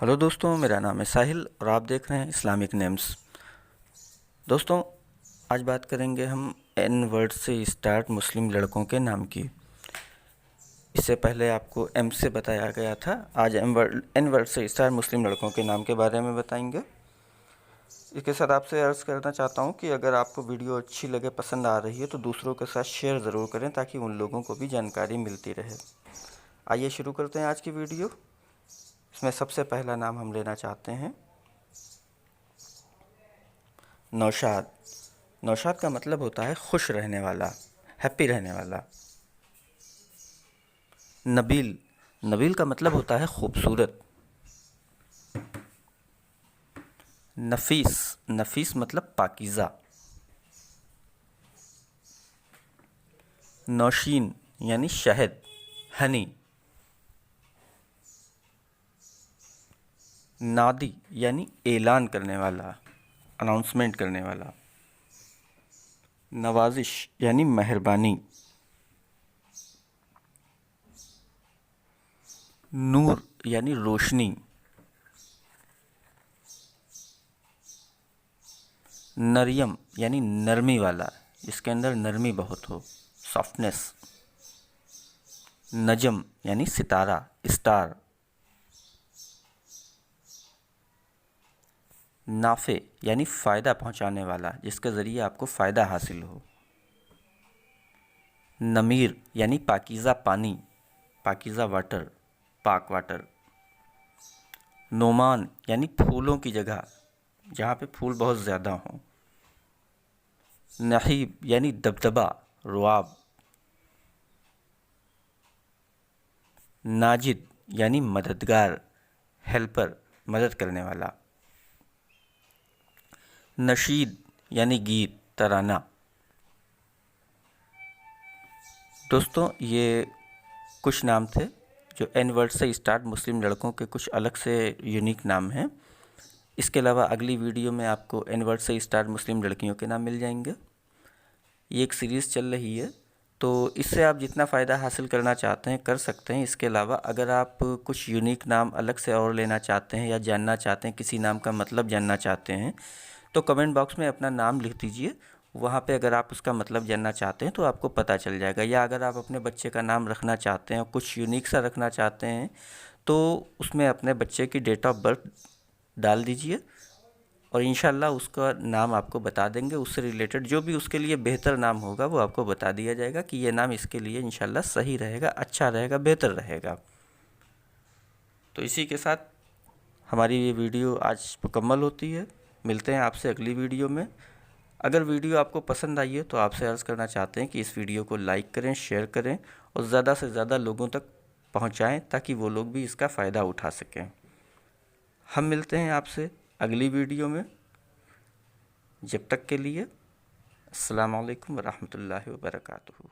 Hello दोस्तों, मेरा नाम है साहिल और आप देख रहे हैं इस्लामिक नेम्स। दोस्तों, आज बात करेंगे हम एन वर्ड से स्टार्ट मुस्लिम लड़कों के नाम की। इससे पहले आपको एम से बताया गया था, आज एन वर्ड से स्टार्ट मुस्लिम लड़कों के नाम के बारे में बताएंगे। इसके साथ आपसे अर्ज़ करना चाहता हूँ कि अगर आपको वीडियो अच्छी लगे, पसंद आ रही है तो दूसरों के साथ शेयर ज़रूर करें ताकि उन लोगों को भी जानकारी मिलती रहे। आइए शुरू करते हैं आज की वीडियो। इसमें सबसे पहला नाम हम लेना चाहते हैं नौशाद। नौशाद का मतलब होता है खुश रहने वाला, हैप्पी रहने वाला। नबील, नबील का मतलब होता है खूबसूरत। नफीस, नफीस मतलब पाकीज़ा। नौशीन यानी शहद, हनी। नादी यानी ऐलान करने वाला, अनाउंसमेंट करने वाला। नवाजिश यानी मेहरबानी। नूर यानी रोशनी। नरियम यानी नरमी वाला, जिसके अंदर नरमी बहुत हो, सॉफ्टनेस। नजम यानी सितारा, स्टार। नाफे यानी फ़ायदा पहुंचाने वाला, जिसके ज़रिए आपको फ़ायदा हासिल हो। नमीर यानी पाकीज़ा पानी, पाकीज़ा वाटर, पाक वाटर। नोमान यानी फूलों की जगह, जहाँ पे फूल बहुत ज़्यादा हों। नहीब यानी दबदबा, रुआब। नाजिद यानी मददगार, हेल्पर, मदद करने वाला। नशीद यानी गीत, तराना। दोस्तों, ये कुछ नाम थे जो एन वर्ड से स्टार्ट मुस्लिम लड़कों के कुछ अलग से यूनिक नाम हैं। इसके अलावा अगली वीडियो में आपको एन वर्ड से स्टार्ट मुस्लिम लड़कियों के नाम मिल जाएंगे। ये एक सीरीज़ चल रही है, तो इससे आप जितना फ़ायदा हासिल करना चाहते हैं कर सकते हैं। इसके अलावा अगर आप कुछ यूनिक नाम अलग से और लेना चाहते हैं या जानना चाहते हैं, किसी नाम का मतलब जानना चाहते हैं, तो कमेंट बॉक्स में अपना नाम लिख दीजिए। वहाँ पे अगर आप उसका मतलब जानना चाहते हैं तो आपको पता चल जाएगा। या अगर आप अपने बच्चे का नाम रखना चाहते हैं और कुछ यूनिक सा रखना चाहते हैं तो उसमें अपने बच्चे की डेट ऑफ बर्थ डाल दीजिए और इंशाल्लाह उसका नाम आपको बता देंगे। उससे रिलेटेड जो भी उसके लिए बेहतर नाम होगा वो आपको बता दिया जाएगा कि ये नाम इसके लिए इंशाल्लाह सही रहेगा, अच्छा रहेगा, बेहतर रहेगा। तो इसी के साथ हमारी ये वीडियो आज मुकम्मल होती है। मिलते हैं आपसे अगली वीडियो में। अगर वीडियो आपको पसंद आई है तो आपसे अर्ज़ करना चाहते हैं कि इस वीडियो को लाइक करें, शेयर करें और ज़्यादा से ज़्यादा लोगों तक पहुंचाएं ताकि वो लोग भी इसका फ़ायदा उठा सकें। हम मिलते हैं आपसे अगली वीडियो में। जब तक के लिए अस्सलामु अलैकुम व रहमतुल्लाहि व बरकातुहू।